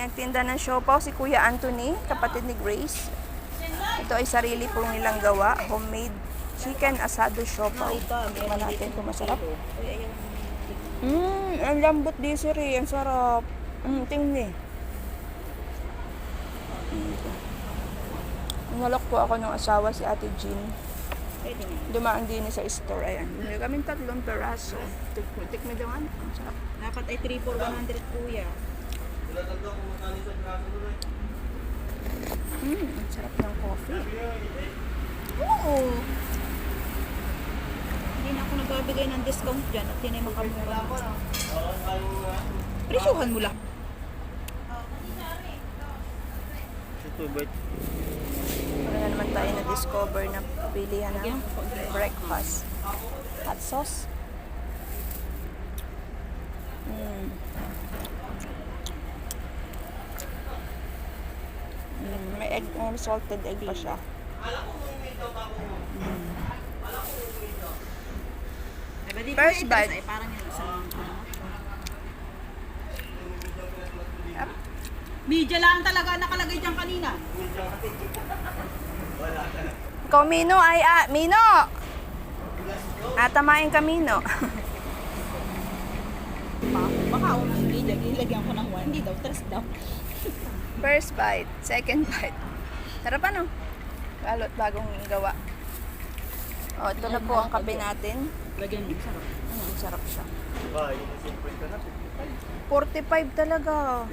May nagtinda ng siopaw si Kuya Anthony, kapatid ni Grace. Ito ay sarili po nilang gawa, homemade chicken asado siopaw. Tingnan natin kung masarap. Ang lambot di siri, ang sarap. Tingnan. Nalok po ako ng asawa si Ate Jean. Dumaan din sa store. Ayan. Bumili kami 3 peraso. Tikmi daw ang sarap. Dapat ay 3 for 100 kuya. Ang sarap ng coffee. Oo. Hindi na ako nagbabigay ng discount dyan at yun ay makamura. Presyuhan mo lang. Ano na naman tayo na-discover na pilihan ng breakfast. Hot sauce. May egg, salted egg pa siya. First bite. Parang yung isang Yep. media lang talaga nakalagay dyan kanina. Ikaw, Mino, Mino! Natamain ka, Mino. Baka unang media, ilagyan ko ng 1. Hindi daw, 3 daw. First bite, second bite. Sarap ano? Lalo't bagong gawa. O, ito na po ang kape natin. Lagyan mo, sarap. Sarap siya. 45 talaga.